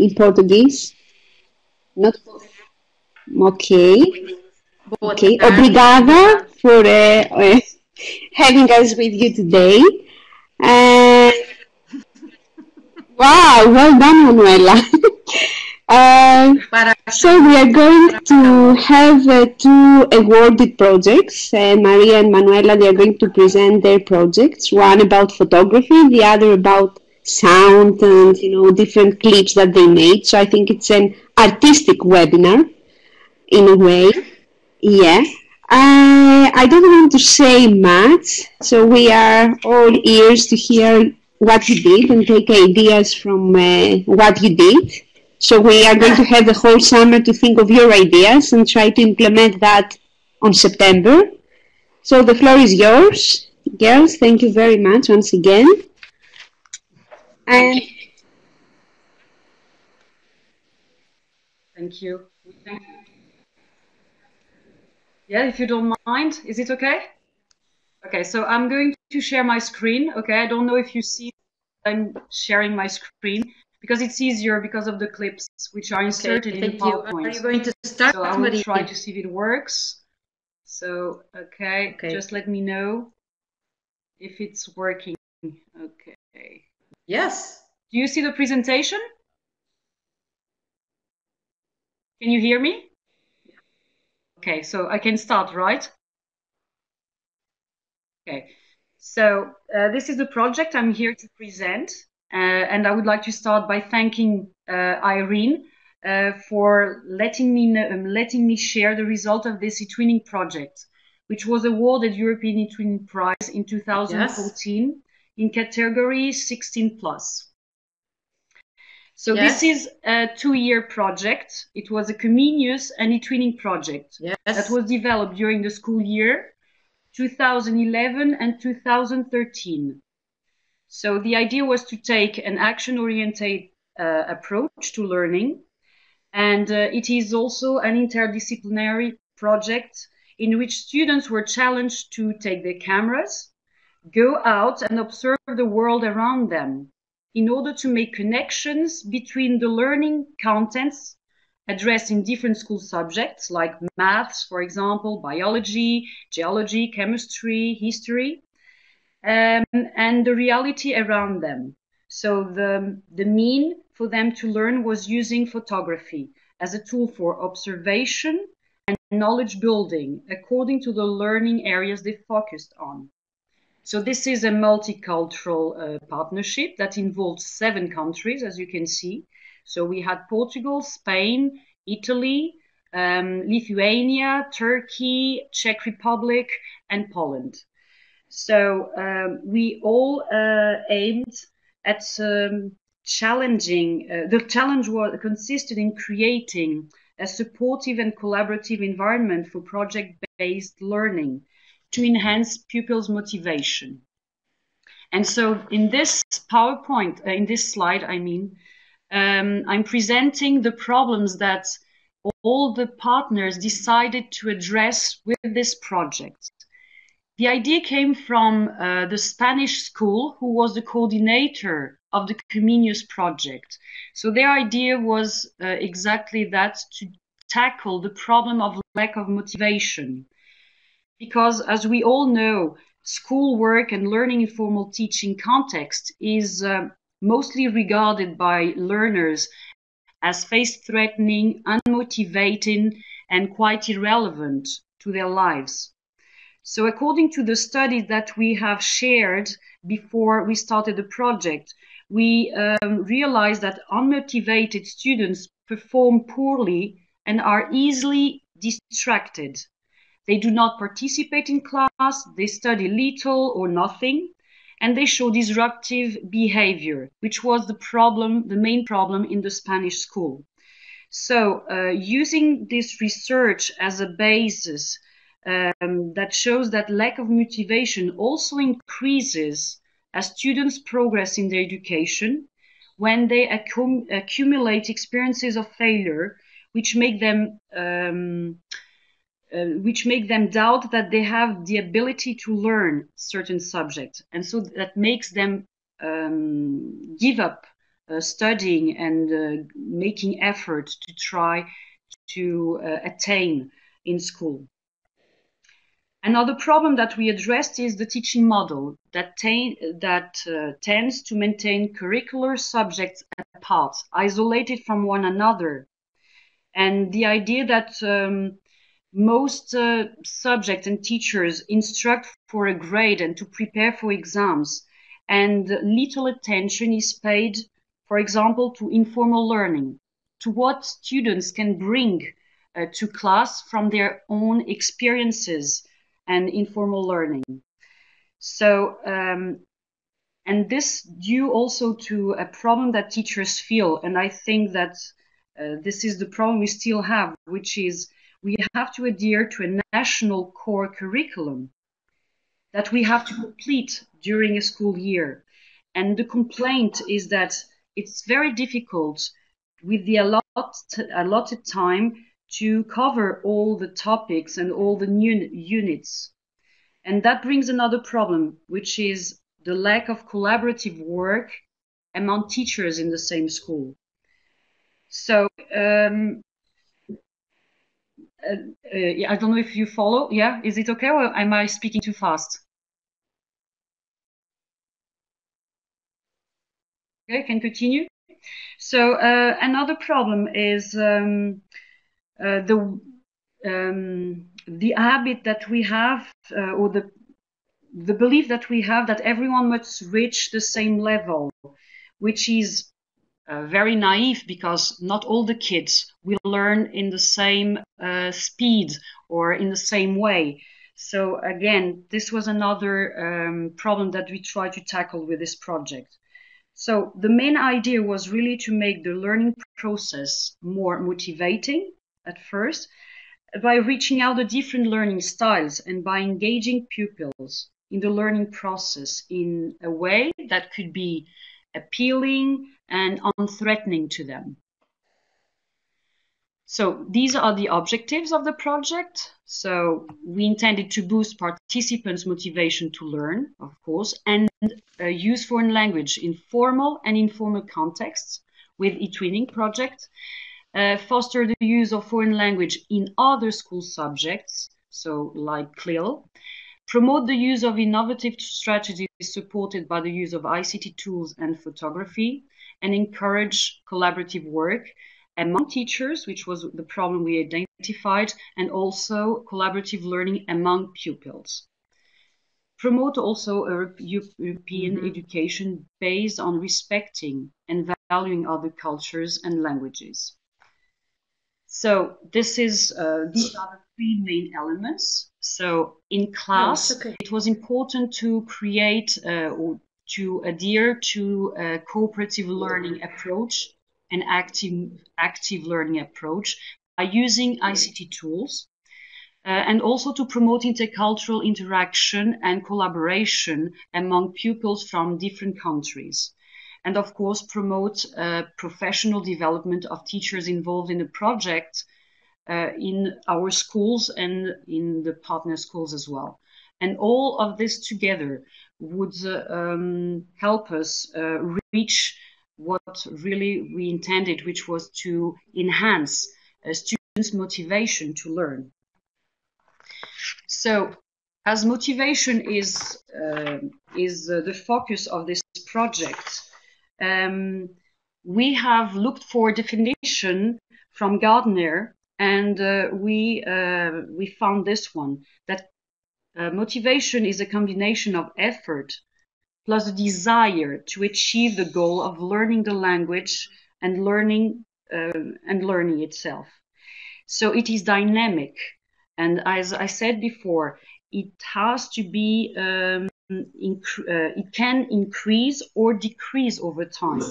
in Portuguese. Not okay. Okay. Obrigada for having us with you today. Wow, well done, Manuela. So we are going to have two awarded projects. Maria and Manuela, they are going to present their projects. One about photography, the other about sound and different clips that they made. So I think it's an artistic webinar in a way. Yeah. I don't want to say much, so we are all ears to hear what you did and take ideas from what you did. So we are going to have the whole summer to think of your ideas and try to implement that on September. So the floor is yours. Girls, thank you very much once again. And thank you. Yeah, if you don't mind, is it okay? Okay, so I'm going to share my screen. Okay, I don't know if you see I'm sharing my screen because it's easier because of the clips which are inserted in the PowerPoint. Are you going to start? So I will try to see if it works. So, okay, just let me know if it's working. Okay. Yes. Do you see the presentation? Can you hear me? Okay, so I can start, right? Okay, so this is the project I'm here to present, and I would like to start by thanking Irene for letting me share the result of this eTwinning project, which was awarded European eTwinning Prize in 2014 in category 16+. So this is a 2-year project. It was a Comenius and eTwinning project that was developed during the school year 2011 and 2013. So the idea was to take an action-oriented approach to learning, and it is also an interdisciplinary project in which students were challenged to take their cameras, go out and observe the world around them in order to make connections between the learning contents addressed in different school subjects like maths, for example, biology, geology, chemistry, history, and the reality around them. So the mean for them to learn was using photography as a tool for observation and knowledge building according to the learning areas they focused on. So this is a multicultural partnership that involved 7 countries, as you can see. So we had Portugal, Spain, Italy, Lithuania, Turkey, Czech Republic, and Poland. So we all aimed at challenging. The challenge consisted in creating a supportive and collaborative environment for project-based learning to enhance pupils' motivation. And so in this PowerPoint, in this slide, I'm presenting the problems that all the partners decided to address with this project. The idea came from the Spanish school, who was the coordinator of the Comenius project. So their idea was exactly that, to tackle the problem of lack of motivation. Because as we all know, schoolwork and learning in formal teaching context is mostly regarded by learners as face-threatening, unmotivating, and quite irrelevant to their lives. So according to the study that we have shared before we started the project, we realized that unmotivated students perform poorly and are easily distracted. They do not participate in class, they study little or nothing, and they show disruptive behavior, which was the main problem in the Spanish school. So using this research as a basis that shows that lack of motivation also increases as students progress in their education when they accumulate experiences of failure, which make them doubt that they have the ability to learn certain subjects, and so that makes them give up studying and making effort to try to attain in school. Another problem that we addressed is the teaching model that tends to maintain curricular subjects apart, isolated from one another. And the idea that most subjects and teachers instruct for a grade and to prepare for exams, and little attention is paid, for example, to informal learning, to what students can bring to class from their own experiences and informal learning. So, and this due also to a problem that teachers feel, and I think that this is the problem we still have, which is we have to adhere to a national core curriculum that we have to complete during a school year. And the complaint is that it's very difficult with the allotted time to cover all the topics and all the new units. And that brings another problem, which is the lack of collaborative work among teachers in the same school. So I don't know if you follow. Yeah, is it okay, or am I speaking too fast? Okay, can continue. So another problem is the habit that we have, or the belief that we have that everyone must reach the same level, which is very naive, because not all the kids will learn in the same speed or in the same way. So again, this was another problem that we tried to tackle with this project. So the main idea was really to make the learning process more motivating at first, by reaching out the different learning styles and by engaging pupils in the learning process in a way that could be appealing and unthreatening to them. So these are the objectives of the project. So we intended to boost participants' motivation to learn, of course, and use foreign language in formal and informal contexts with eTwinning project, foster the use of foreign language in other school subjects, so like CLIL, promote the use of innovative strategies supported by the use of ICT tools and photography, and encourage collaborative work among teachers, which was the problem we identified, and also collaborative learning among pupils. Promote also a European education based on respecting and valuing other cultures and languages. So this is these are the three main elements. So in class, it was important to create or to adhere to a cooperative learning approach, an active learning approach, by using ICT tools, and also to promote intercultural interaction and collaboration among pupils from different countries. And of course, promote professional development of teachers involved in the project in our schools and in the partner schools as well. And all of this together would help us reach what really we intended, which was to enhance students' motivation to learn. So, as motivation is the focus of this project, we have looked for a definition from Gardner, and we found this one, that motivation is a combination of effort plus a desire to achieve the goal of learning the language and learning itself. So it is dynamic, and as I said before, it has to be it can increase or decrease over time.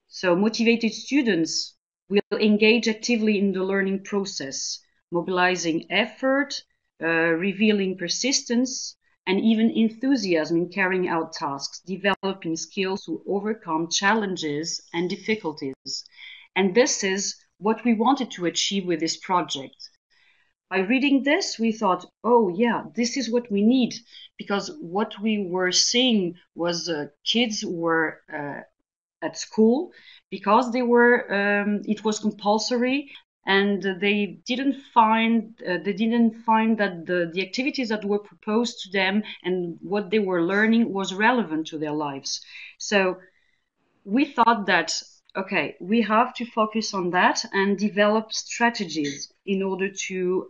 So motivated students will engage actively in the learning process, mobilizing effort, revealing persistence, and even enthusiasm in carrying out tasks, developing skills to overcome challenges and difficulties. And this is what we wanted to achieve with this project. By reading this, we thought, oh yeah, this is what we need, because what we were seeing was kids were at school because they were it was compulsory, and they didn't find that the activities that were proposed to them and what they were learning was relevant to their lives. So we thought that, okay, we have to focus on that and develop strategies in order to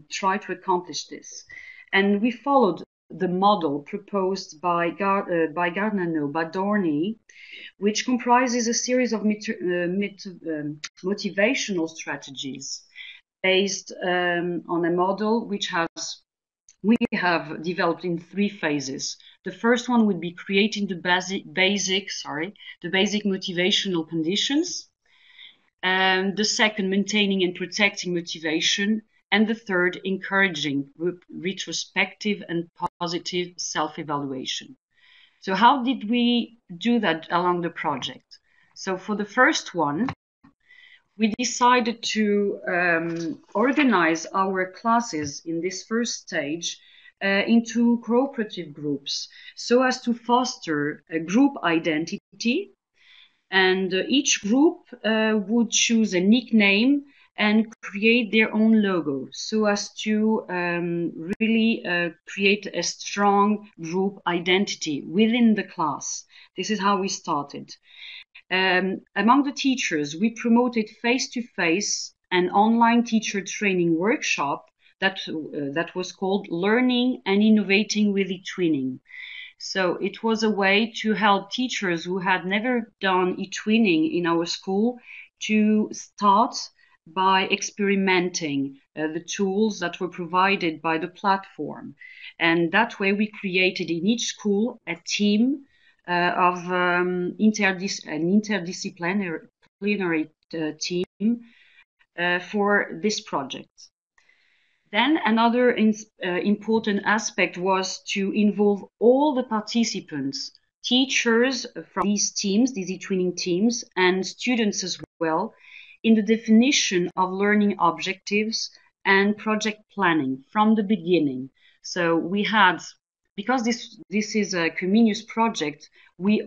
try to accomplish this. And we followed the model proposed by Gardner Badorni, which comprises a series of motivational strategies based on a model which we have developed in 3 phases. The first one would be creating the basic motivational conditions. And the second, maintaining and protecting motivation. And the third, encouraging retrospective and positive self-evaluation. So how did we do that along the project? So for the first one, we decided to organize our classes in this first stage into cooperative groups so as to foster a group identity. And each group would choose a nickname and create their own logo so as to really create a strong group identity within the class. This is how we started. Among the teachers, we promoted face-to-face and online teacher training workshop that was called Learning and Innovating with eTwinning. So it was a way to help teachers who had never done eTwinning in our school to start by experimenting the tools that were provided by the platform. And that way we created in each school a team of an interdisciplinary team for this project. Then another important aspect was to involve all the participants, teachers from these teams, these eTwinning teams, and students as well, in the definition of learning objectives and project planning from the beginning. So we had, because this is a comenius project, we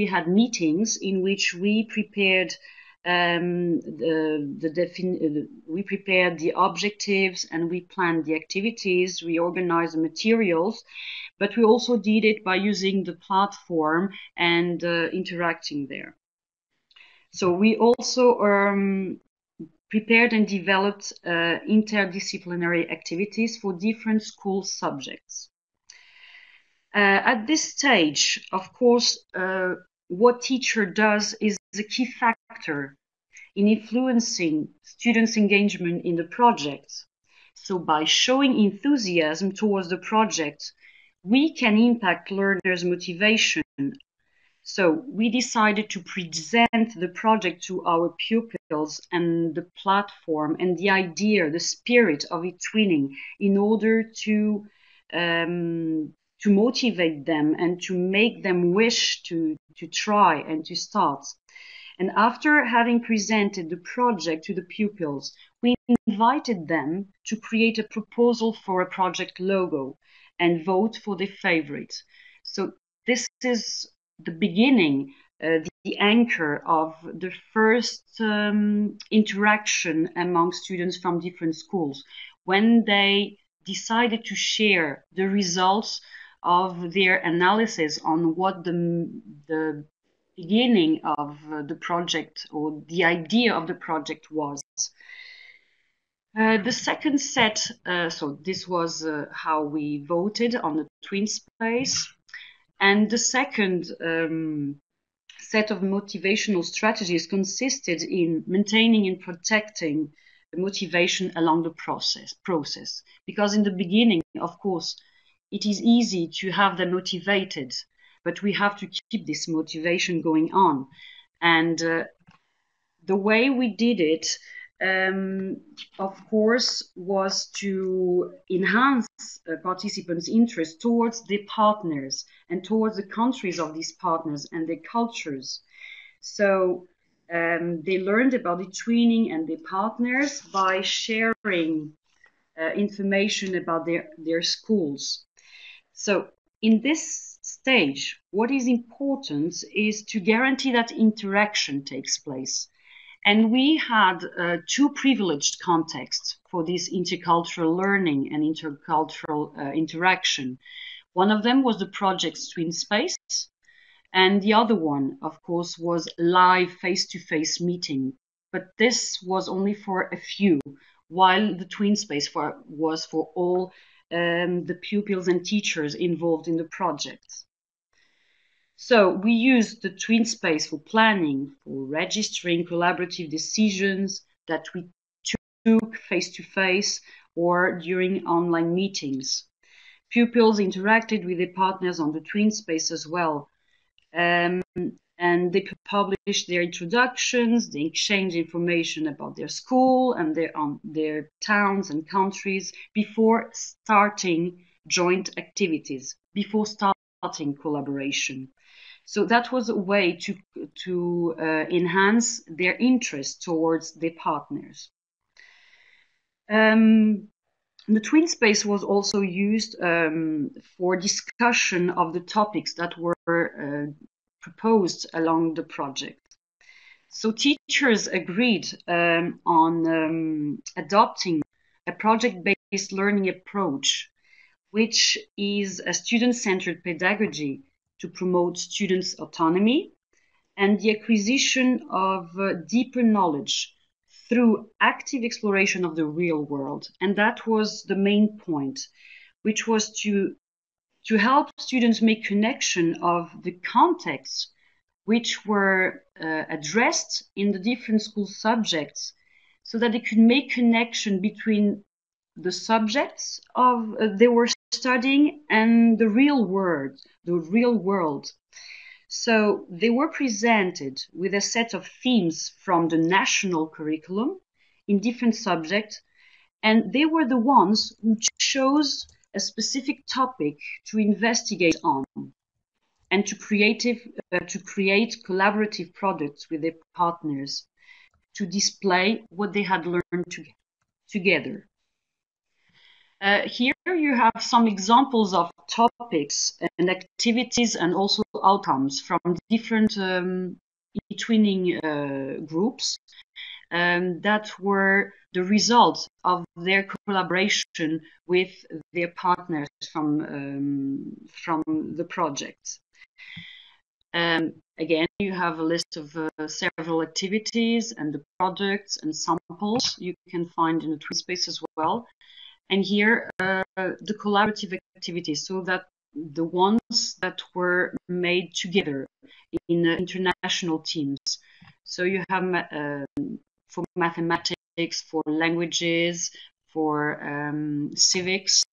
had meetings in which we prepared we prepared the objectives and we planned the activities, we organized the materials, but we also did it by using the platform and interacting there. So we also prepared and developed interdisciplinary activities for different school subjects. At this stage, of course, what teacher does is a key factor in influencing students' engagement in the project. So by showing enthusiasm towards the project, we can impact learners' motivation. So we decided to present the project to our pupils and the platform and the idea, the spirit of eTwinning in order to motivate them and to make them wish to try and to start. And after having presented the project to the pupils, we invited them to create a proposal for a project logo and vote for their favorite. So this is the beginning, the anchor of the first interaction among students from different schools, when they decided to share the results of their analysis on what the beginning of the project or the idea of the project was. The second set, so this was how we voted on the twin space. And the second set of motivational strategies consisted in maintaining and protecting the motivation along the process. Because in the beginning, of course, it is easy to have them motivated, but we have to keep this motivation going on. And the way we did it, of course, was to enhance participants' interest towards their partners and towards the countries of these partners and their cultures. So they learned about eTwinning and their partners by sharing information about their schools. So in this stage, what is important is to guarantee that interaction takes place. And we had two privileged contexts for this intercultural learning and intercultural interaction. One of them was the project's Twin Space, and the other one, of course, was live face-to-face meeting. But this was only for a few, while the Twin Space was for all the pupils and teachers involved in the project. So we used the Twin Space for planning, for registering collaborative decisions that we took face-to-face or during online meetings. Pupils interacted with their partners on the Twin Space as well. And they published their introductions, they exchanged information about their school and their towns and countries before starting joint activities, before starting collaboration. So that was a way to enhance their interest towards their partners. The Twin Space was also used for discussion of the topics that were proposed along the project. So teachers agreed on adopting a project-based learning approach, which is a student-centered pedagogy to promote students' autonomy and the acquisition of deeper knowledge through active exploration of the real world. And that was the main point, which was to help students make connection of the contexts which were addressed in the different school subjects, so that they could make connection between the subjects of they were studying and the real world. So they were presented with a set of themes from the national curriculum in different subjects, and they were the ones who chose a specific topic to investigate on and to create collaborative products with their partners to display what they had learned together. Here you have some examples of topics and activities and also outcomes from different eTwinning groups that were the result of their collaboration with their partners from the project. Again, you have a list of several activities and the products and samples you can find in the Twin Space as well. And here, the collaborative activities, so that the ones that were made together in international teams. So you have for mathematics, for languages, for civics.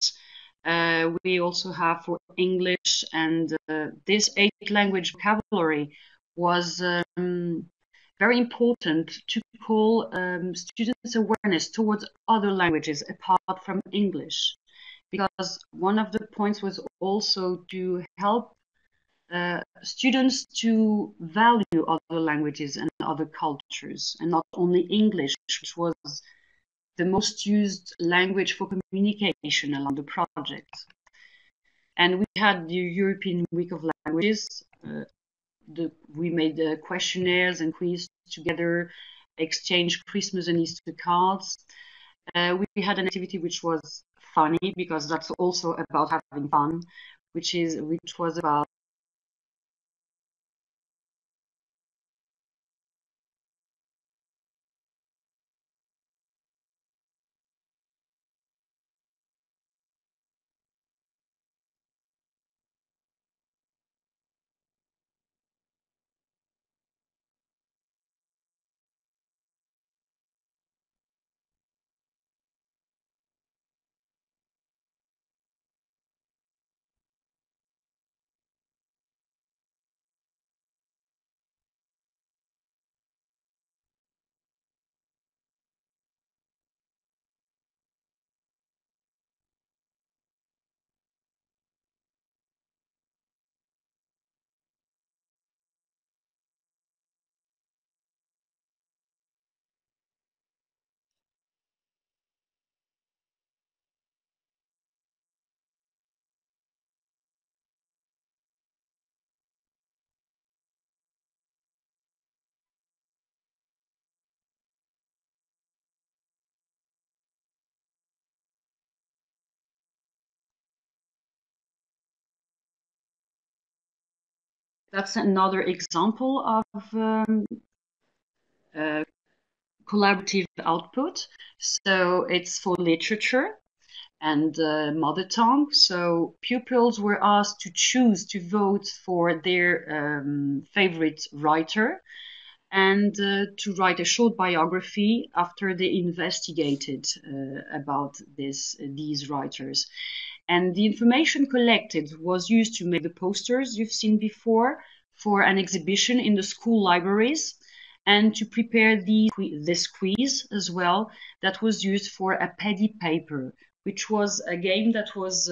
We also have for English, and this 8-language vocabulary was very important to call students' awareness towards other languages apart from English, because one of the points was also to help students to value other languages and other cultures, and not only English, which was the most used language for communication along the project. And we had the European Week of Languages. We made questionnaires and quiz together, exchanged Christmas and Easter cards. We had an activity which was funny, because that's also about having fun, which was about that's another example of collaborative output. So it's for literature and mother tongue. So pupils were asked to choose to vote for their favorite writer and to write a short biography after they investigated about these writers. And the information collected was used to make the posters you've seen before for an exhibition in the school libraries and to prepare this quiz as well that was used for a paddy paper, which was a game that was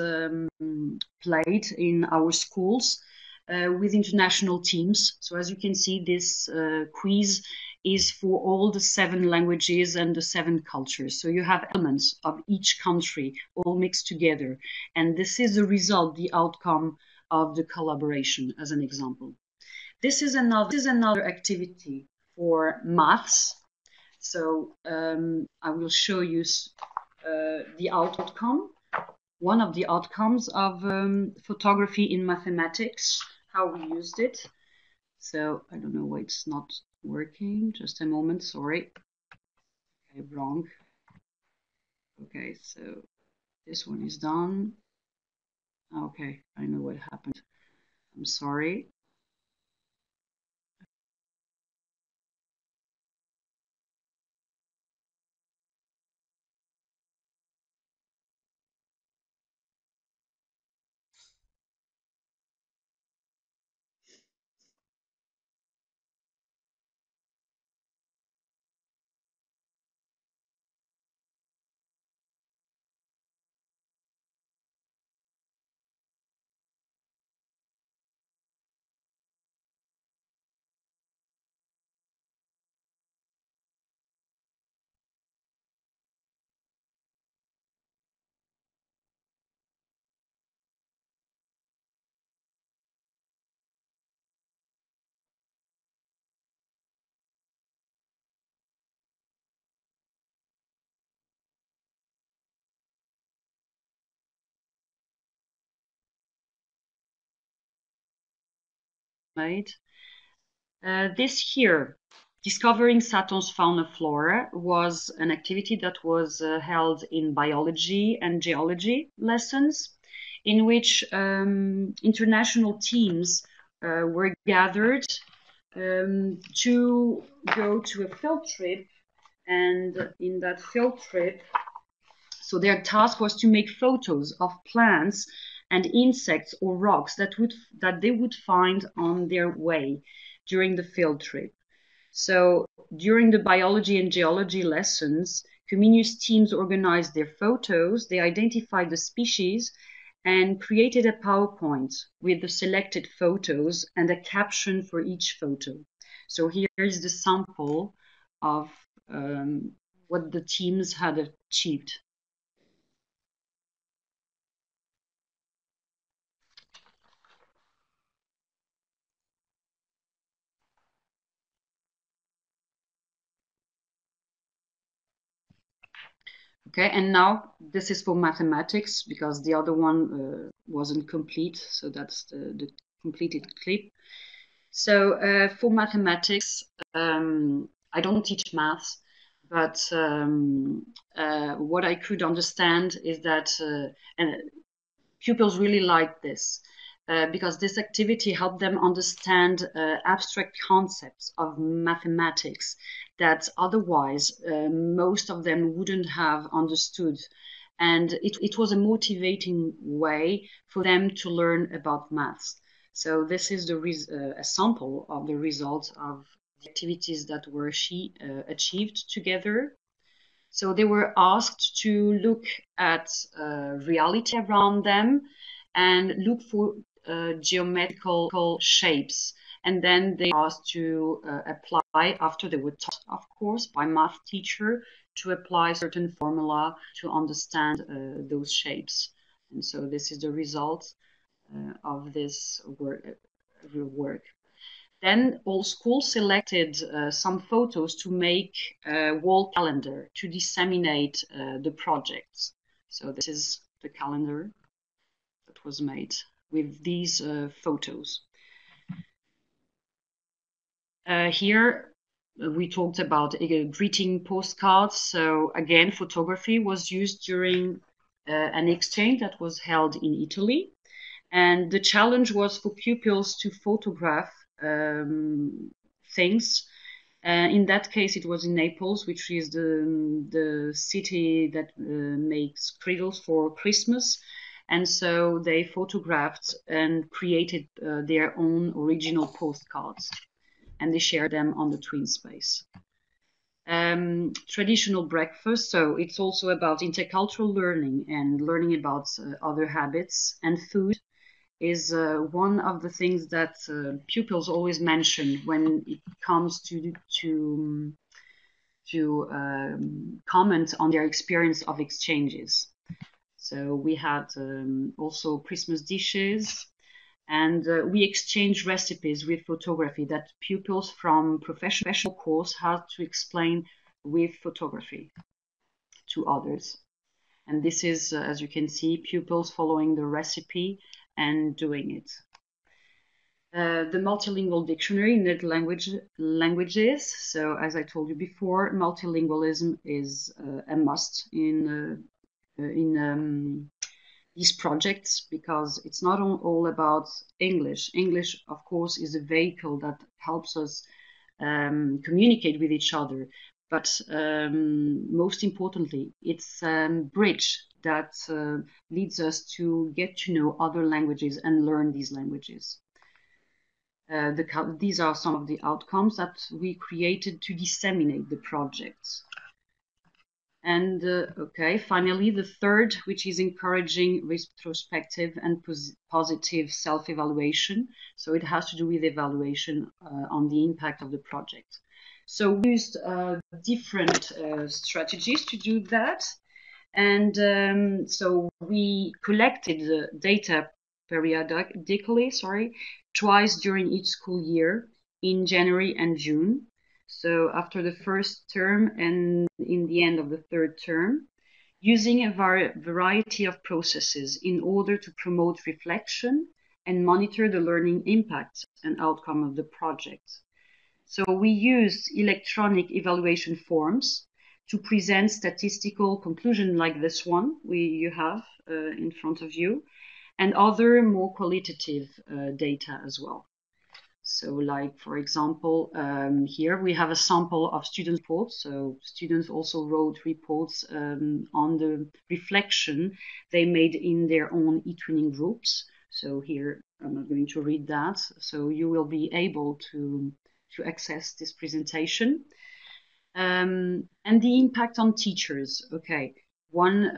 played in our schools with international teams. So as you can see, this quiz is for all the 7 languages and the 7 cultures. So you have elements of each country all mixed together. And this is the result, the outcome of the collaboration, as an example. This is another activity for maths. So I will show you the outcome, one of the outcomes of photography in mathematics, how we used it. So I don't know why it's not working. Just a moment, sorry. Okay, wrong. Okay, so this one is done. Okay, I know what happened. I'm sorry. Made. This here, Discovering Saturn's Fauna Flora, was an activity that was held in biology and geology lessons, in which international teams were gathered to go to a field trip. And in that field trip, so their task was to make photos of plants and insects or rocks that they would find on their way during the field trip. So during the biology and geology lessons, Comenius teams organized their photos, they identified the species, and created a PowerPoint with the selected photos and a caption for each photo. So here is the sample of what the teams had achieved. Okay, and now this is for mathematics because the other one wasn't complete, so that's the completed clip. So for mathematics, I don't teach maths, but what I could understand is that and pupils really liked this because this activity helped them understand abstract concepts of mathematics that otherwise most of them wouldn't have understood. And it was a motivating way for them to learn about maths. So this is a sample of the results of the activities that were achieved together. So they were asked to look at reality around them and look for geometrical shapes. And then they were asked to apply, after they were taught, of course, by math teacher, to apply certain formula to understand those shapes. And so this is the result of this work. Then all schools selected some photos to make a wall calendar to disseminate the projects. So this is the calendar that was made with these photos. Here we talked about greeting postcards. So again, photography was used during an exchange that was held in Italy. And the challenge was for pupils to photograph things. In that case, it was in Naples, which is the city that makes cradles for Christmas. And so they photographed and created their own original postcards, and they shared them on the Twin Space. Traditional breakfast, so it's also about intercultural learning and learning about other habits, and food is one of the things that pupils always mention when it comes to comment on their experience of exchanges. So we had also Christmas dishes, and we exchanged recipes with photography that pupils from professional course had to explain with photography to others. And this is, as you can see, pupils following the recipe and doing it. The multilingual dictionary in languages. So as I told you before, multilingualism is a must in these projects, because it's not all about English. English, of course, is a vehicle that helps us communicate with each other. But most importantly, it's a bridge that leads us to get to know other languages and learn these languages. These are some of the outcomes that we created to disseminate the projects. And okay, finally, the third, which is encouraging retrospective and positive self-evaluation. So it has to do with evaluation on the impact of the project. So we used different strategies to do that. And so we collected data periodically, twice during each school year, in January and June. So after the first term and in the end of the third term, using a variety of processes in order to promote reflection and monitor the learning impact and outcome of the project. So we used electronic evaluation forms to present statistical conclusion like this one you have in front of you, and other more qualitative data as well. So like, for example, here we have a sample of student reports. So students also wrote reports on the reflection they made in their own eTwinning groups. So here, I'm not going to read that. So you will be able to access this presentation. And the impact on teachers. Okay, one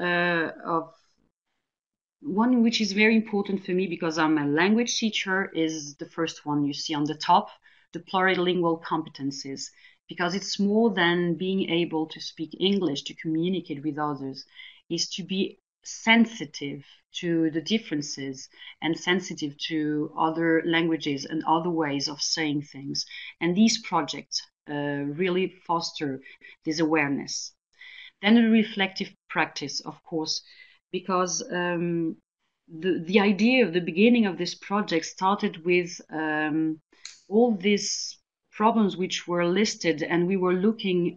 which is very important for me because I'm a language teacher is the first one you see on the top, the plurilingual competencies, because it's more than being able to speak English to communicate with others, is to be sensitive to the differences and sensitive to other languages and other ways of saying things. And these projects really foster this awareness. Then a reflective practice, of course, because the idea of the beginning of this project started with all these problems which were listed, and we were looking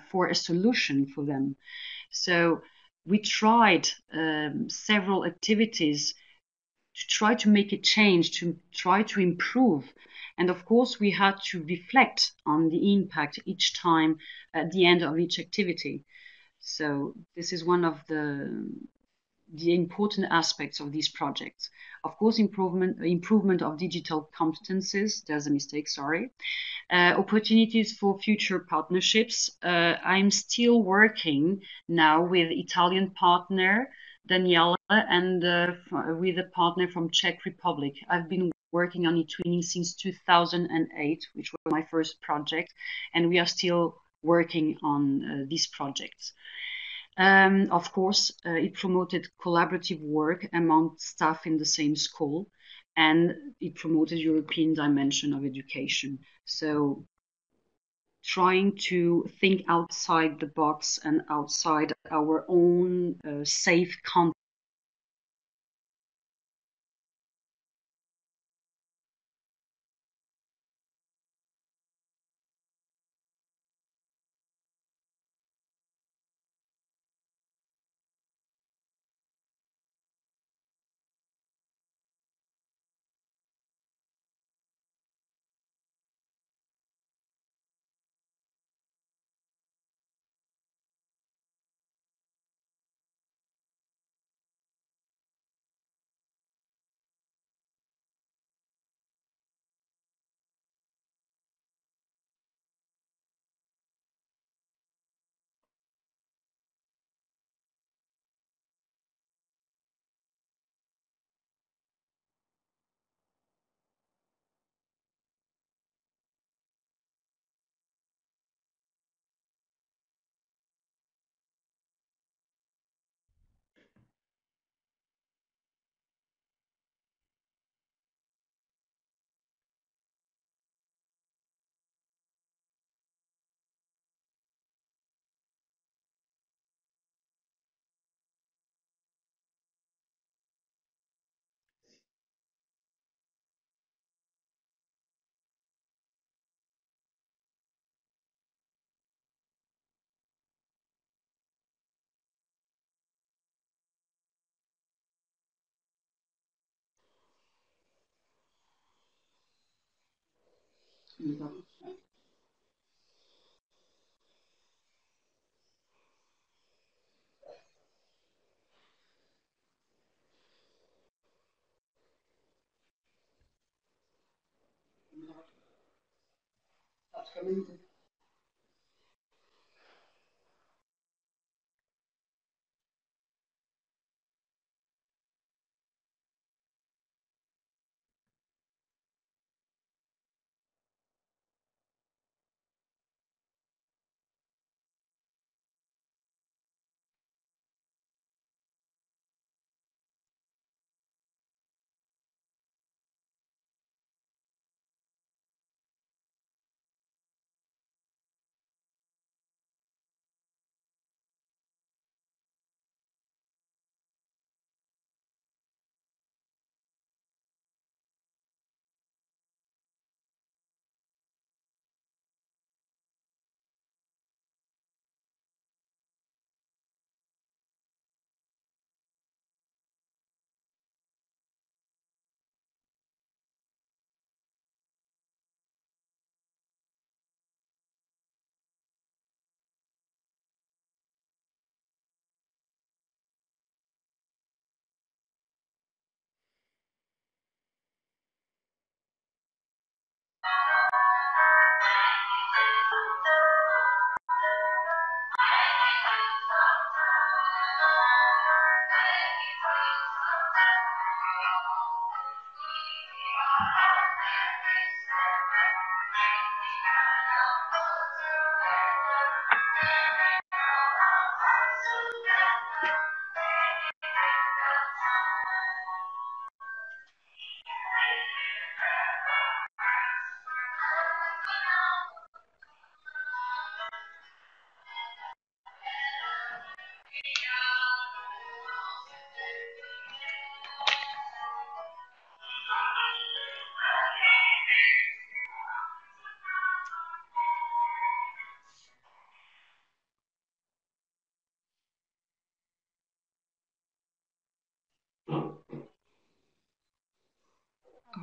for a solution for them. So we tried several activities to try to make a change, to try to improve. And of course, we had to reflect on the impact each time at the end of each activity. So this is one of the important aspects of these projects. Of course, improvement of digital competences. There's a mistake, sorry. Opportunities for future partnerships. I'm still working now with Italian partner Daniela and with a partner from Czech Republic. I've been working on eTwinning since 2008, which was my first project, and we are still working on these projects. Of course, it promoted collaborative work among staff in the same school, and it promoted European dimension of education. So trying to think outside the box and outside our own safe context.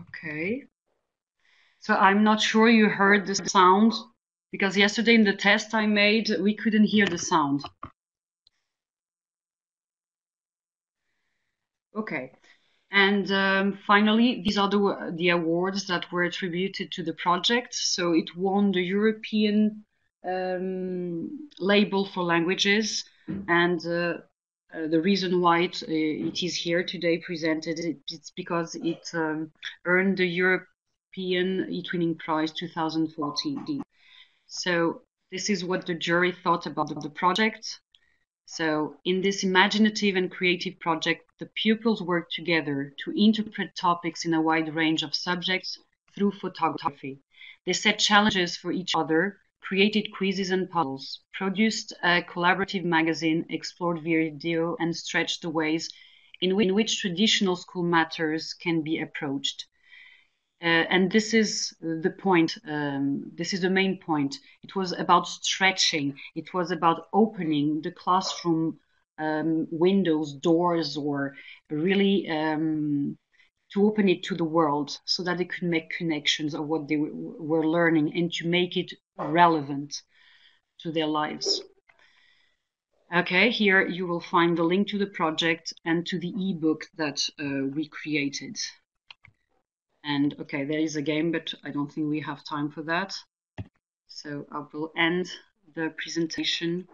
Okay. So I'm not sure you heard the sound, because yesterday in the test I made, we couldn't hear the sound. Okay. And finally, these are the awards that were attributed to the project. So it won the European label for languages, and the reason why it is here today presented, it's because it earned the European eTwinning Prize 2014. So this is what the jury thought about the project. So in this imaginative and creative project, the pupils worked together to interpret topics in a wide range of subjects through photography. They set challenges for each other, created quizzes and puzzles, produced a collaborative magazine, explored video, and stretched the ways in which traditional school matters can be approached. And this is the point. This is the main point. It was about stretching. It was about opening the classroom windows, doors, or really to open it to the world so that they could make connections of what they were learning and to make it relevant to their lives. Okay, here you will find the link to the project and to the ebook that we created. And okay, there is a game, but I don't think we have time for that. So I will end the presentation.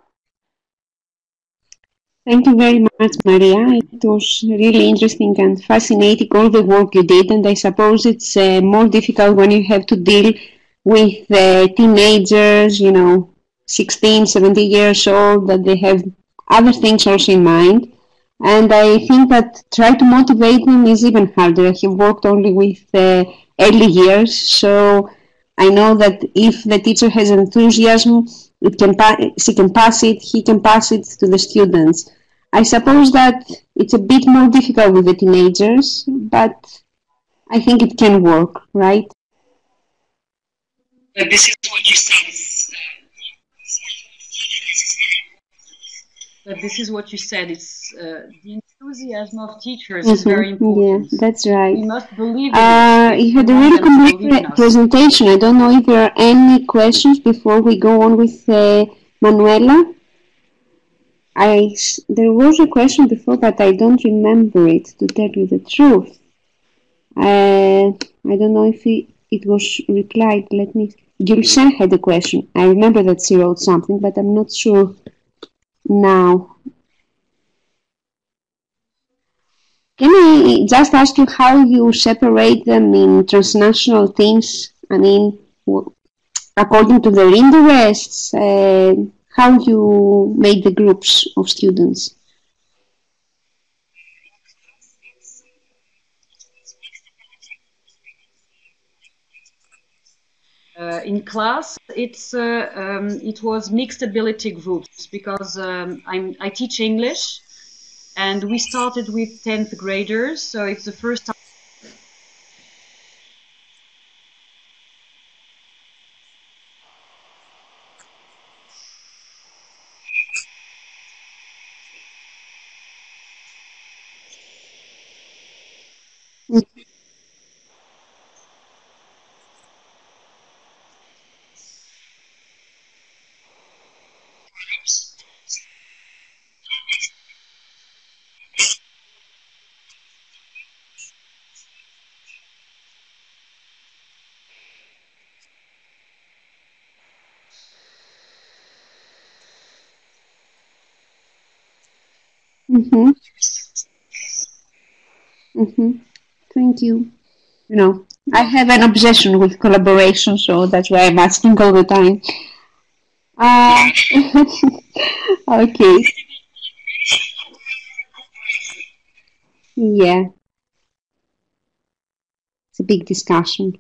Thank you very much, Maria. It was really interesting and fascinating, all the work you did. And I suppose it's more difficult when you have to deal with teenagers, 16, 17 years old, that they have other things also in mind. And I think that try to motivate them is even harder. I have worked only with early years, so I know that if the teacher has enthusiasm, she can pass it, he can pass it to the students. I suppose that it's a bit more difficult with the teenagers, but I think it can work, right? This is what you said. This is what you said. It's the enthusiasm of teachers is very important. Yeah, that's right. We must believe in it. You had a really complete presentation. I don't know if there are any questions before we go on with Manuela. There was a question before, but I don't remember it, to tell you the truth. I don't know if it was replied. Let me. Gülşen had a question. I remember that she wrote something, but I'm not sure now. Can I just ask you how you separate them in transnational teams? I mean, according to their interests, how you make the groups of students? In class, it was mixed ability groups because I teach English, and we started with 10th graders, so it's the first time. Mm-hmm. Mm-hmm. Thank you. You know, I have an obsession with collaboration, so that's why I'm asking all the time. Okay. Yeah, it's a big discussion.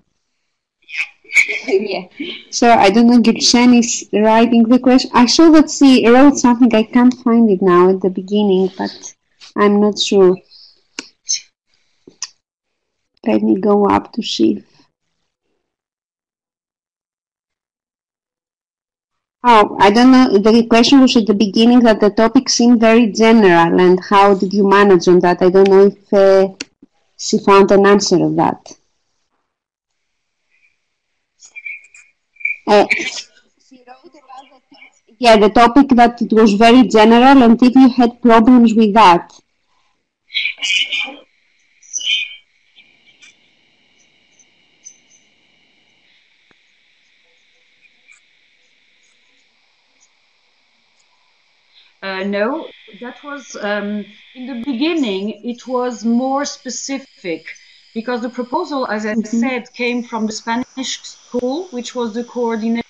Yeah. So I don't know, Gülşen is writing the question. I saw that she wrote something. I can't find it now at the beginning, but I'm not sure. Let me go up to see. Oh, I don't know. The question was at the beginning that the topic seemed very general, and how did you manage on that? I don't know if she found an answer of that. Yeah, the topic that it was very general, and if you had problems with that. No, that was in the beginning, it was more specific because the proposal, as I said, came from the Spanish school, which was the coordinator.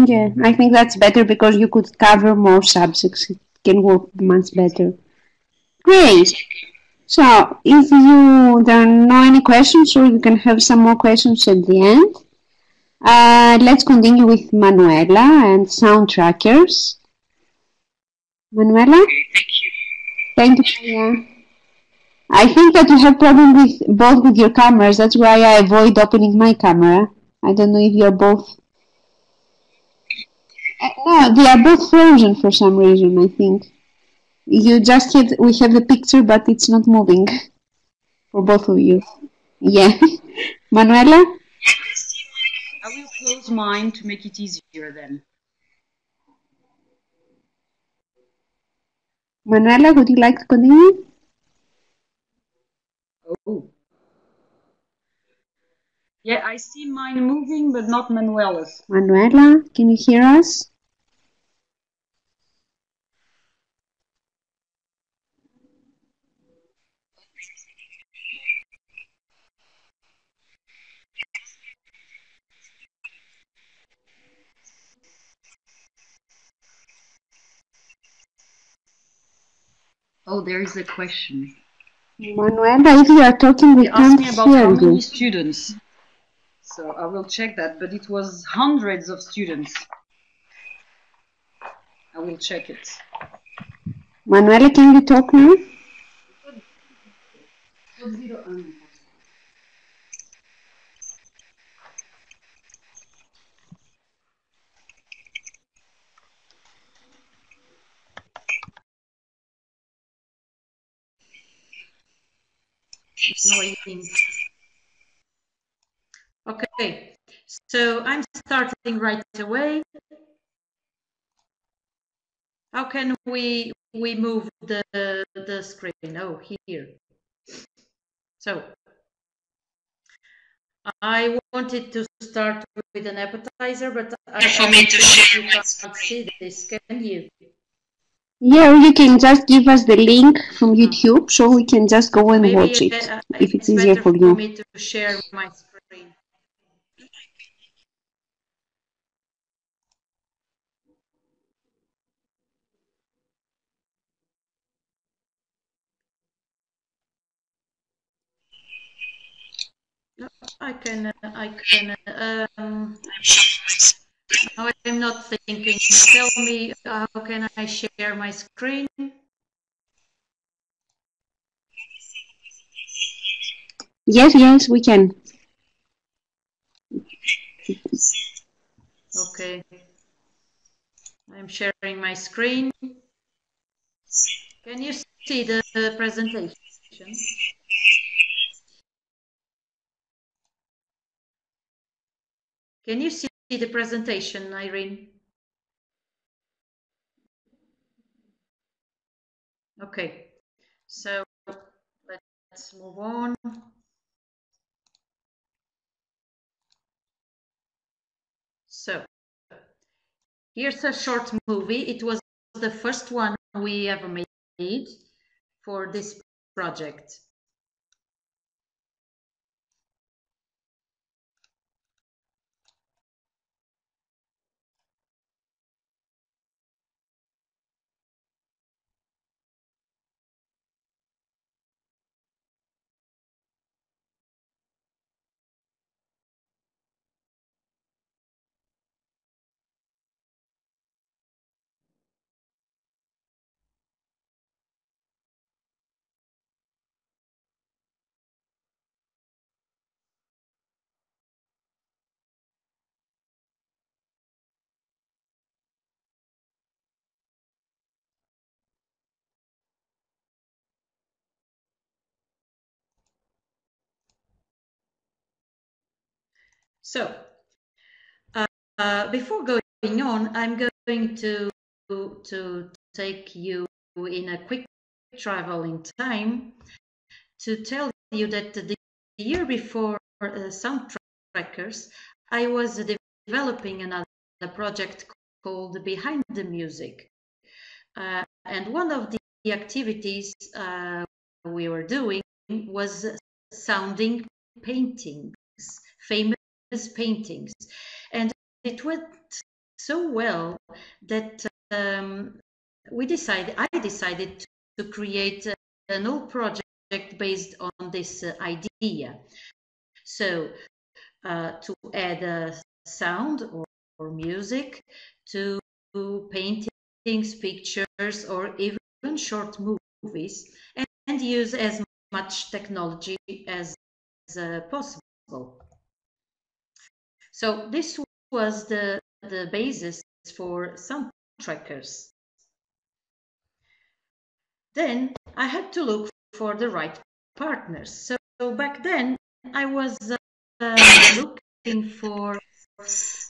Yeah, I think that's better because you could cover more subjects. It can work much better. Great. So, if there are no any questions, or you can have some more questions at the end. Let's continue with Manuela and sound trackers. Manuela? Thank you, Maria. I think that you have problem with both with your cameras. That's why I avoid opening my camera. I don't know if you're both. No, they are both frozen for some reason, I think. We have the picture, but it's not moving for both of you. Yeah. Manuela? I will close mine to make it easier then. Manuela, would you like to continue? Oh. Yeah, I see mine moving, but not Manuela's. Manuela, can you hear us? Oh, there is a question. Manuela, if you are talking, we can't hear you. Ask me about how many students. So I will check that, but it was hundreds of students. I will check it. Manuela, can you talk now? Annoying. Okay, so I'm starting right away. How can we move the screen? Oh, here. So I wanted to start with an appetizer, but I think you can't see this, can you? Yeah, or you can just give us the link from YouTube so we can just go and watch it if it's easier for you. For me to share my screen. No, I can. Now I'm not thinking. Tell me, how can I share my screen? Yes, we can. Okay. I'm sharing my screen. Can you see the presentation? Can you see the presentation, Irene? Okay, so let's move on. So here's a short movie. It was the first one we ever made for this project. So before going on, I'm going to take you in a quick travel in time to tell you that the year before Sound Trackers, I was developing another project called Behind the Music. And one of the activities we were doing was sounding paintings, famous paintings. And it went so well that I decided to create an old project based on this idea. So to add sound or music to paintings, pictures, or even short movies, and use as much technology as possible. So this was the basis for Sound Trackers. Then I had to look for the right partners. So back then I was looking for...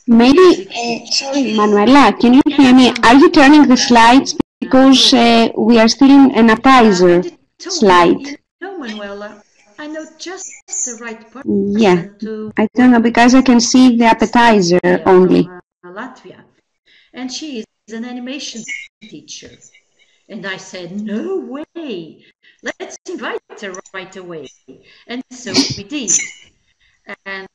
Maybe, sorry, Manuela, can you hear me? Are you turning the slides? Because we are still in an appetizer slide. No, Manuela, I know just the right person. Yeah, I don't know, because I can see the appetizer only. From Latvia. And she is an animation teacher. And I said, no way, let's invite her right away. And so we did. And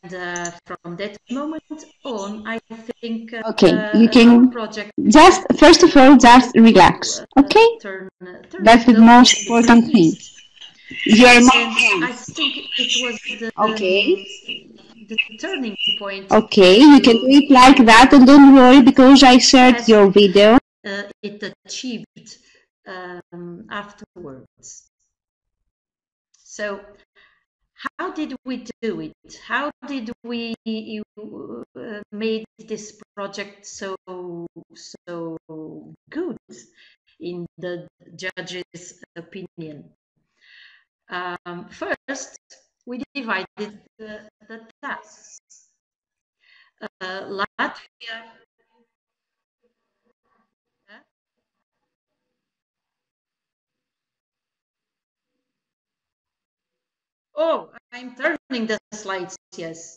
from that moment on, I think okay, you can just, first of all, just relax, okay? That's the most important thing. You're more I think it was the turning point. Okay, you can do it like that, and don't worry, because I shared your video. It achieved afterwards. So how did we do it? How did we made this project so good in the judges' opinion? First, we divided the tasks. Latvia. Oh, I'm turning the slides, yes.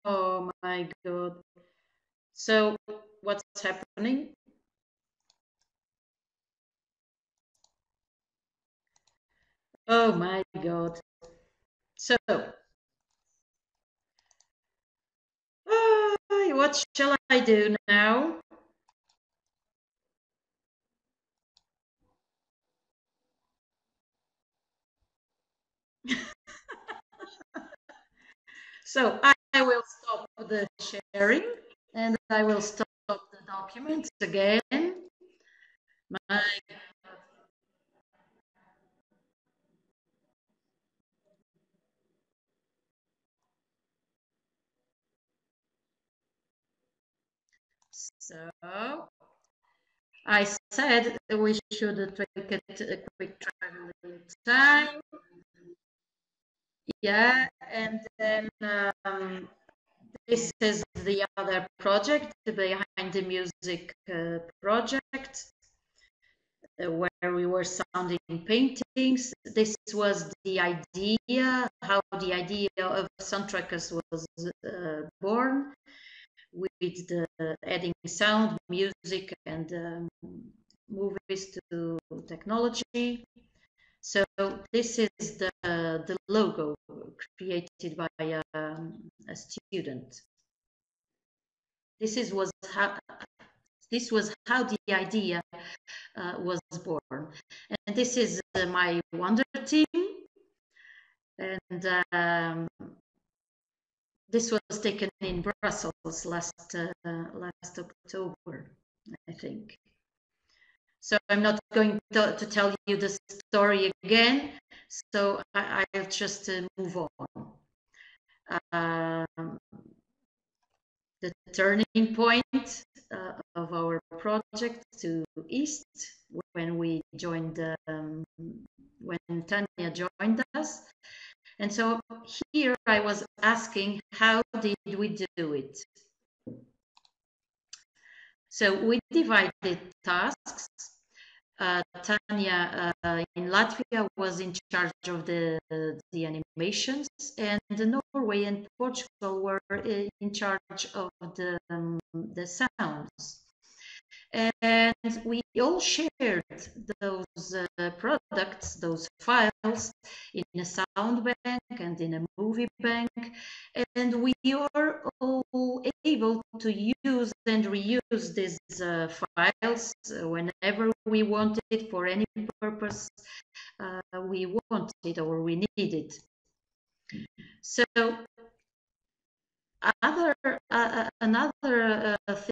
Oh my God. So what's happening? Oh my God. So, what shall I do now? So I will stop the sharing and I will stop the documents again. My So I said we should take a quick traveling time. Yeah, and then this is the other project, the Behind the Music project, where we were sounding paintings. This was the idea, how the idea of soundtrackers was born, with the adding sound, music, and movies to technology. So this is the logo created by a student. This was how the idea was born, and this is my Wonder team, and this was taken in Brussels last October, I think. So I'm not going to tell you the story again, so I'll just move on. The turning point of our project to EAST when we joined, when Tanya joined us. And so here I was asking, how did we do it? So we divided tasks. Tanya in Latvia was in charge of the animations, and Norway and Portugal were in charge of the sounds. And we all shared those products, those files, in a sound bank and in a movie bank, and we are all able to use and reuse these files whenever we want it, for any purpose we want it or we need it. So another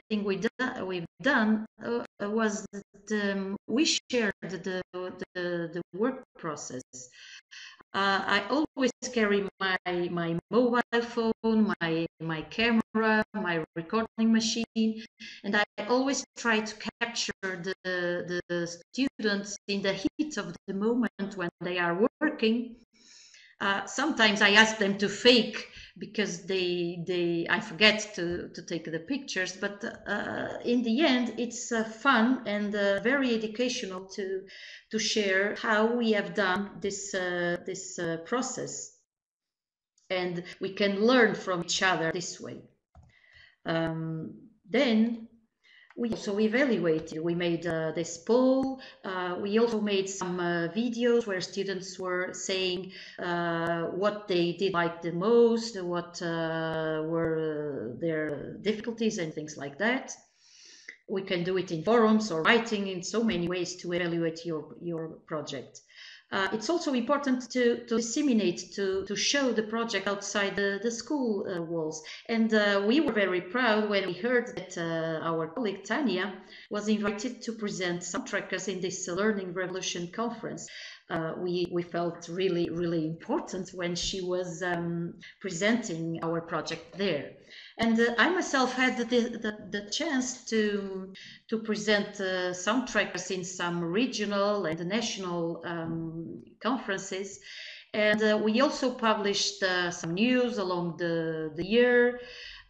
thing we've done was that we shared the work process. I always carry my mobile phone, my camera, my recording machine, and I always try to capture the students in the heat of the moment when they are working. Sometimes I ask them to fake because I forget to take the pictures, but in the end it's fun and very educational to share how we have done this process, and we can learn from each other this way. Then we also evaluated. We made this poll. We also made some videos where students were saying what they did like the most, what were their difficulties and things like that. We can do it in forums or writing, in so many ways to evaluate your project. It's also important to disseminate, to show the project outside the school walls. And we were very proud when we heard that our colleague Tania was invited to present soundtrackers in this Learning Revolution conference. We felt really, really important when she was presenting our project there. And I myself had the chance to present soundtrackers in some regional and national conferences. And we also published some news along the year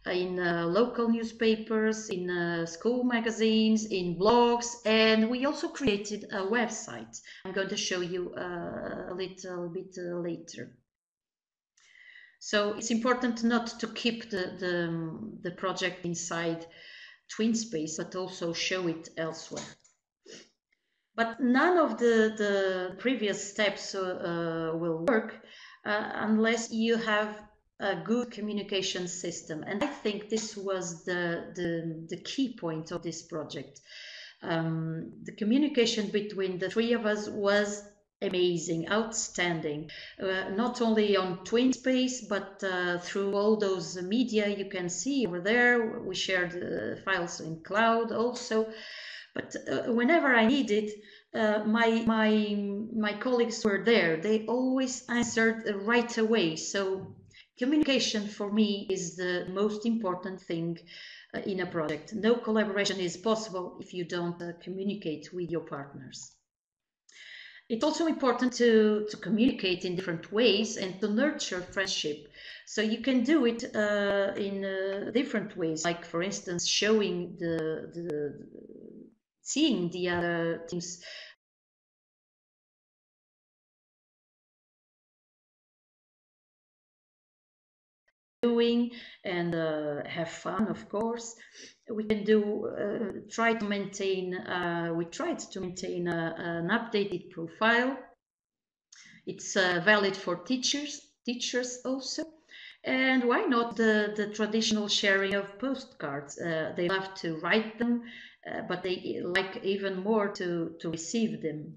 in local newspapers, in school magazines, in blogs, and we also created a website. I'm going to show you a little bit later. So it's important not to keep the project inside TwinSpace, but also show it elsewhere. But none of the previous steps will work unless you have a good communication system. And I think this was the key point of this project. The communication between the three of us was amazing, outstanding, not only on TwinSpace, but through all those media you can see over there. We shared files in cloud also. But whenever I needed, my colleagues were there. They always answered right away. So communication for me is the most important thing in a project. No collaboration is possible if you don't communicate with your partners. It's also important to communicate in different ways and to nurture friendship. So you can do it in different ways, like for instance, showing seeing the other teams doing and have fun, of course. We can try to maintain, we tried to maintain an updated profile. It's valid for teachers also. And why not the traditional sharing of postcards? They love to write them, but they like even more to receive them.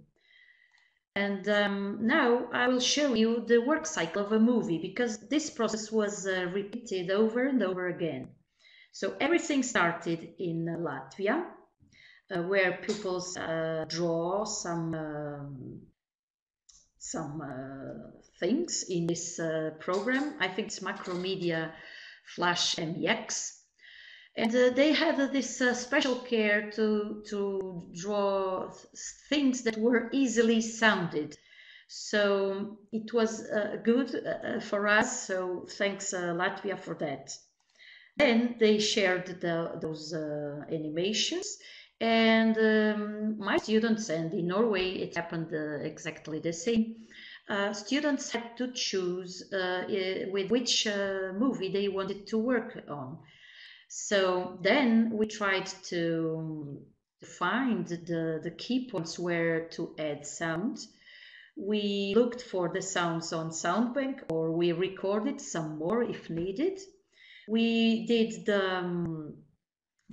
And now I will show you the work cycle of a movie, because this process was repeated over and over again. So everything started in Latvia, where pupils draw some things in this program. I think it's Macromedia Flash MX. And they had this special care to draw things that were easily sounded. So it was good for us. So thanks Latvia for that. Then they shared those animations. And my students, and in Norway it happened exactly the same, students had to choose with which movie they wanted to work on. So then we tried to find the key points where to add sound. We looked for the sounds on SoundBank, or we recorded some more if needed. We did the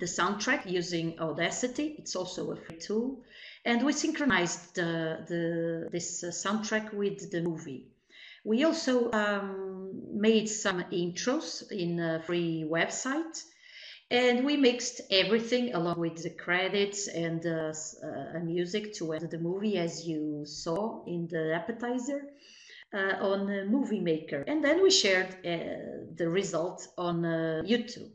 soundtrack using Audacity. It's also a free tool. And we synchronized this soundtrack with the movie. We also made some intros in a free website. And we mixed everything along with the credits and music to end the movie, as you saw in the appetizer, on Movie Maker. And then we shared the result on YouTube.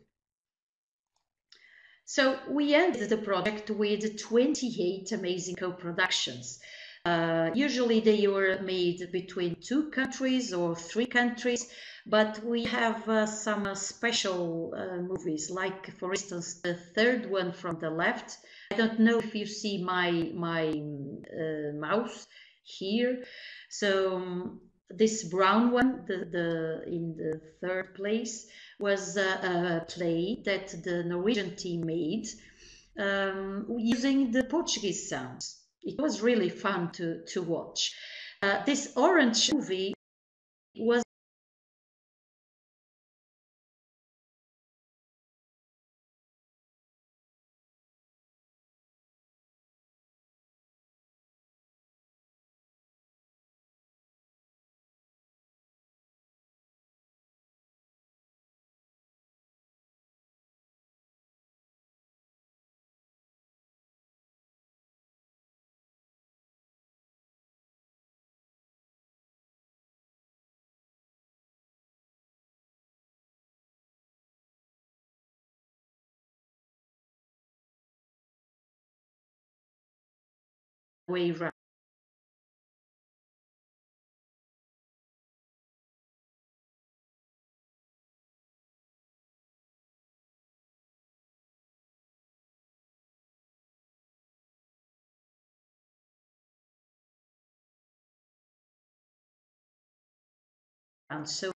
So we ended the project with 28 amazing co-productions. Usually they were made between 2 countries or 3 countries, but we have some special movies, like for instance the third one from the left. I don't know if you see my mouse here. So this brown one, in the third place, was a play that the Norwegian team made using the Portuguese sounds. It was really fun to watch. This orange movie was way round. So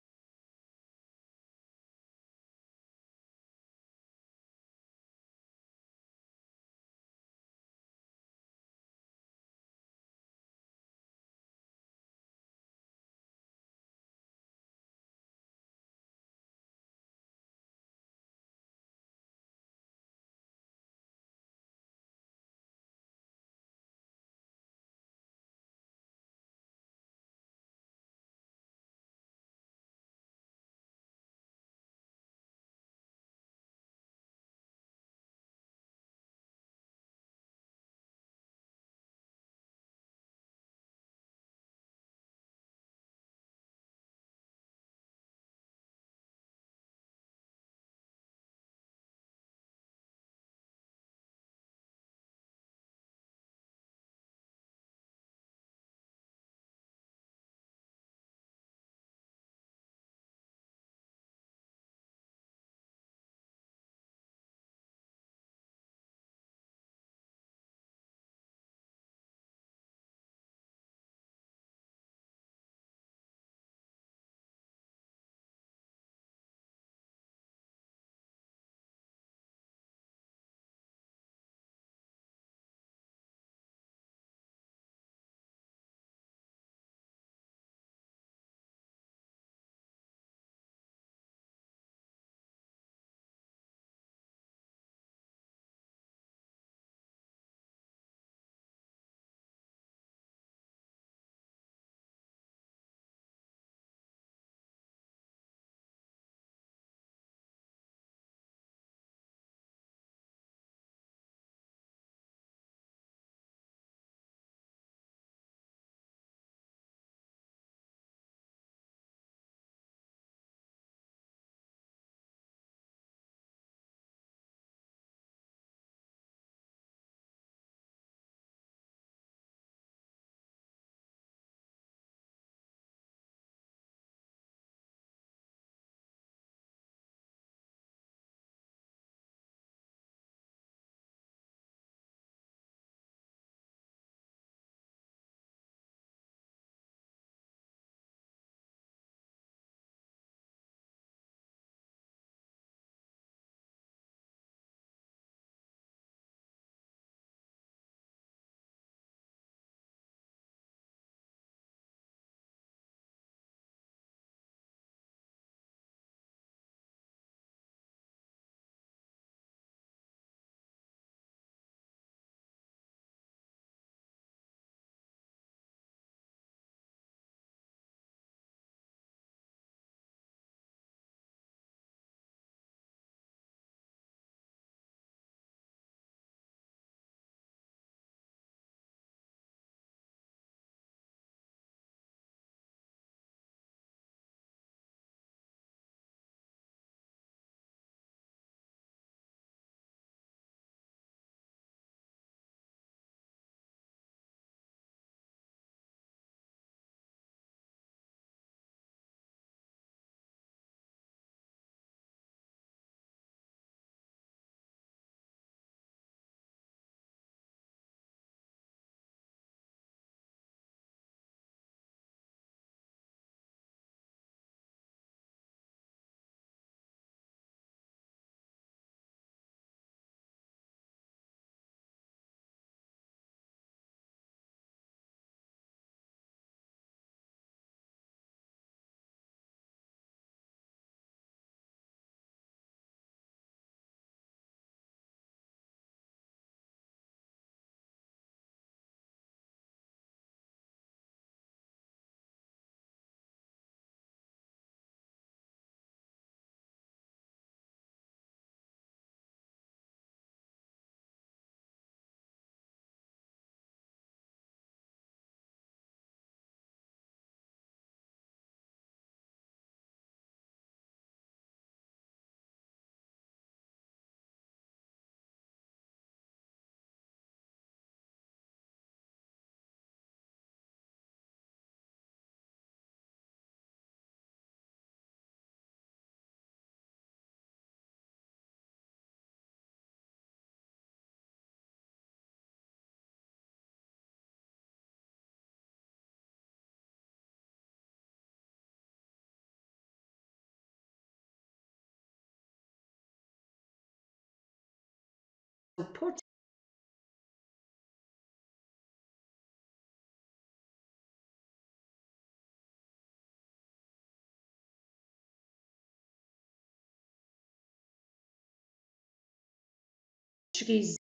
Portuguese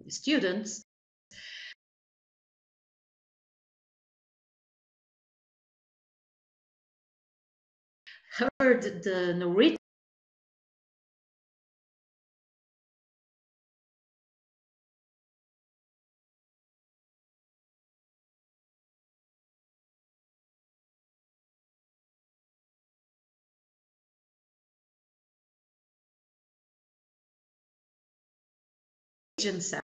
students heard the narrative sound.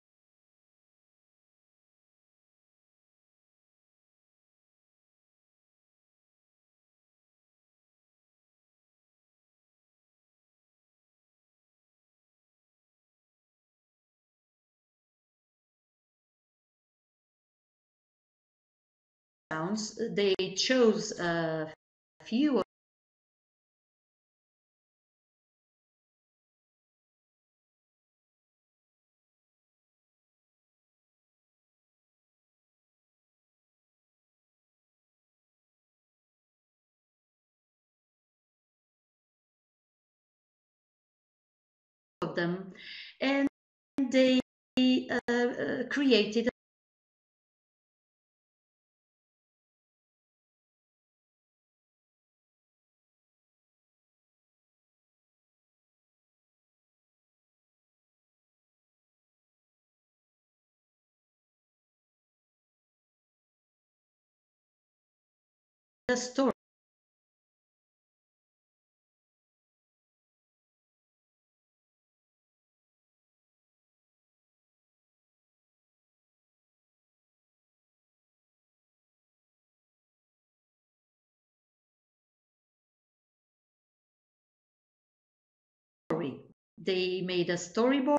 Sounds. They chose a few of them, and they created a story. They made a storyboard.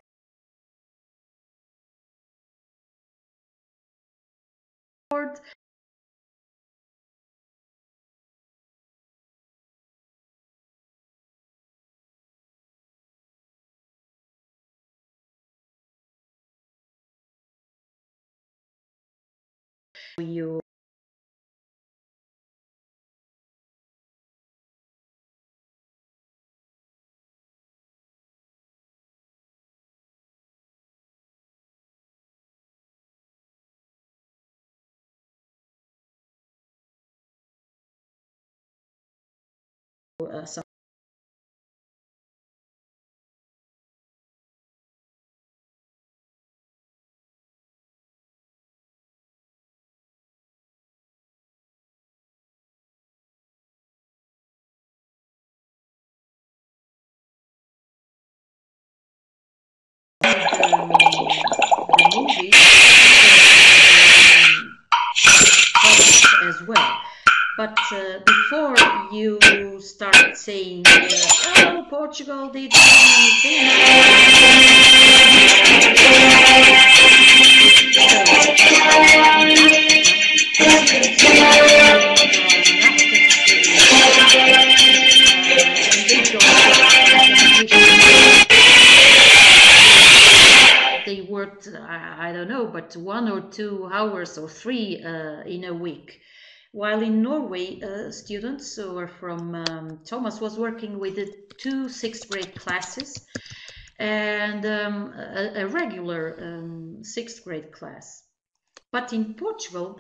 You some the movie as well. But before you start saying, oh, Portugal did anything, they worked, I don't know, but 1 or 2 hours or 3 in a week. While in Norway, students who were from Thomas was working with the 2 6th grade classes and a regular 6th grade class. But in Portugal,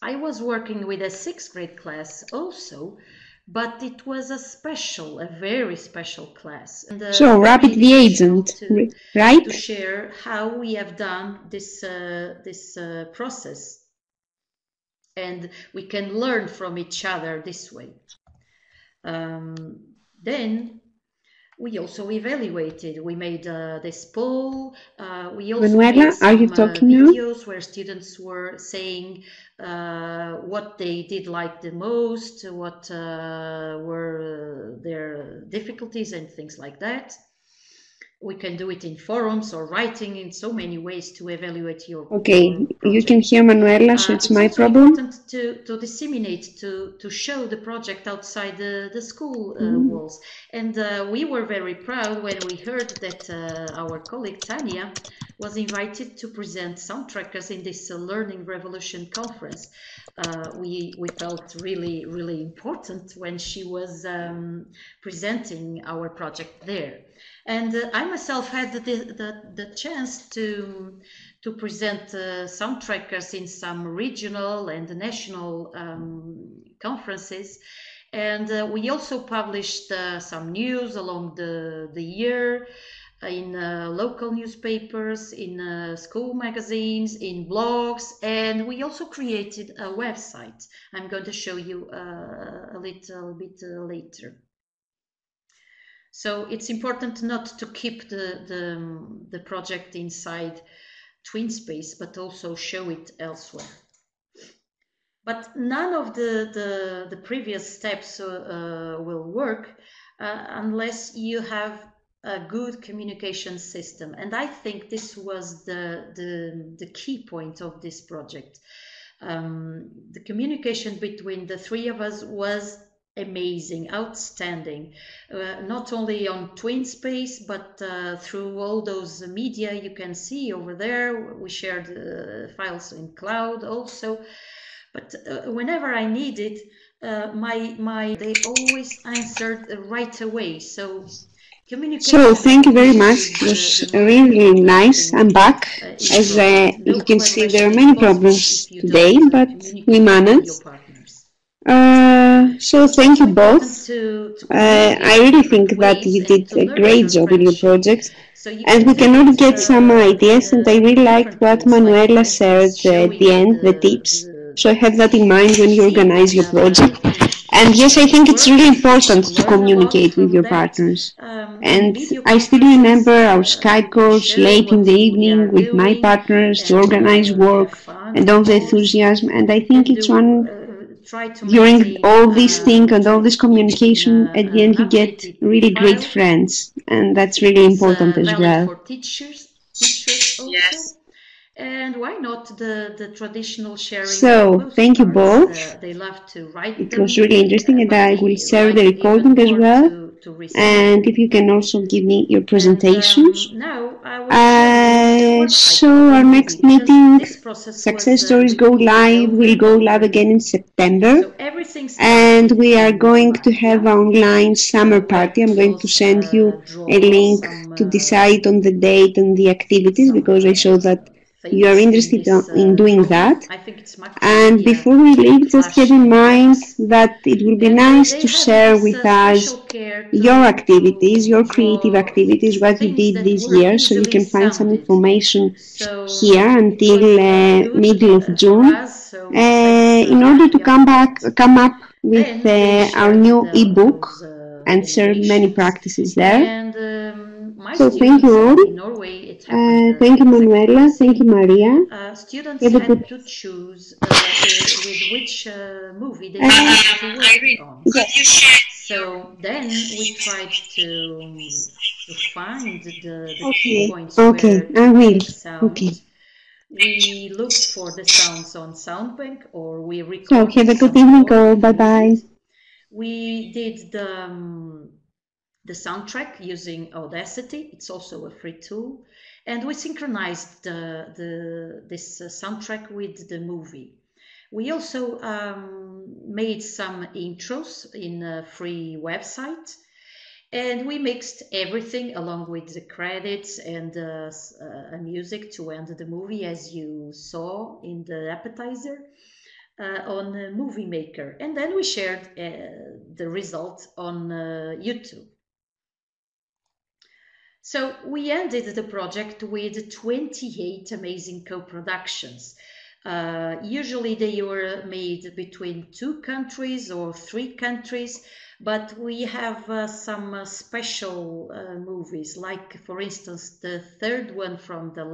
I was working with a 6th grade class also, but it was a very special class. And, so rapidly agent, right? To share how we have done this process. And we can learn from each other this way. Then we also evaluated. We made this poll. We also Manuela, made some are you talking now? videos where students were saying what they did like the most, what were their difficulties and things like that. We can do it in forums or writing in so many ways to evaluate your Okay, project. you can hear Manuela, so it's my also problem. important to disseminate, to show the project outside the school walls. And we were very proud when we heard that our colleague Tania was invited to present Soundtrackers in this Learning Revolution conference. We felt really, really important when she was presenting our project there. And I myself had the chance to present Soundtrackers in some regional and national conferences. And we also published some news along the year in local newspapers, in school magazines, in blogs, and we also created a website. I'm going to show you a little bit later. So it's important not to keep the project inside TwinSpace, but also show it elsewhere. But none of the previous steps will work unless you have a good communication system. And I think this was the key point of this project. The communication between the three of us was amazing, outstanding, not only on TwinSpace, but through all those media you can see over there. We shared files in cloud also. But whenever I needed, they always answered right away. So thank you very much. It was really nice. I'm back. As you can see, there are many problems today, but we managed. So thank you both. I really think that you did a great job in your project, and we can all get some ideas, and I really liked what Manuela said at the end, the tips. So have that in mind when you organize your project. And yes, I think it's really important to communicate with your partners. And I still remember our Skype calls late in the evening with my partners to organize work and all the enthusiasm. And I think it's during all this thing and all this communication, at the end you get really great friends. And that's really important as well. For teachers also. Yes. And why not the traditional sharing? So, thank you both. They love to write. It was really interesting, and I will share the recording as well. And if you can also give me your presentations. So our next meeting, Success Stories Go Live, will go live again in September. And we are going to have an online summer party. I'm going to send you a link to decide on the date and the activities, because I saw that you are interested in doing that. And before we leave, just have in mind that it will be nice to share with us your activities, your creative activities, what you did this year, so you can find some information here until middle of June, in order to come up with our new ebook and share many practices there. So thank you all. Thank you, Manuela. Thank you, Maria. Students had to choose with which movie they wanted to work on. Yes. So then we tried to find the key points where I will. Sound. We looked for the sounds on SoundBank, or we recorded. So have a good evening, all. Bye bye. We did the soundtrack using Audacity. It's also a free tool. And we synchronized this soundtrack with the movie. We also made some intros in a free website. And we mixed everything along with the credits and music to end the movie, as you saw in the appetizer, on Movie Maker. And then we shared the result on YouTube. So we ended the project with 28 amazing co-productions. Usually they were made between 2 countries or 3 countries, but we have some special movies, like for instance the third one from the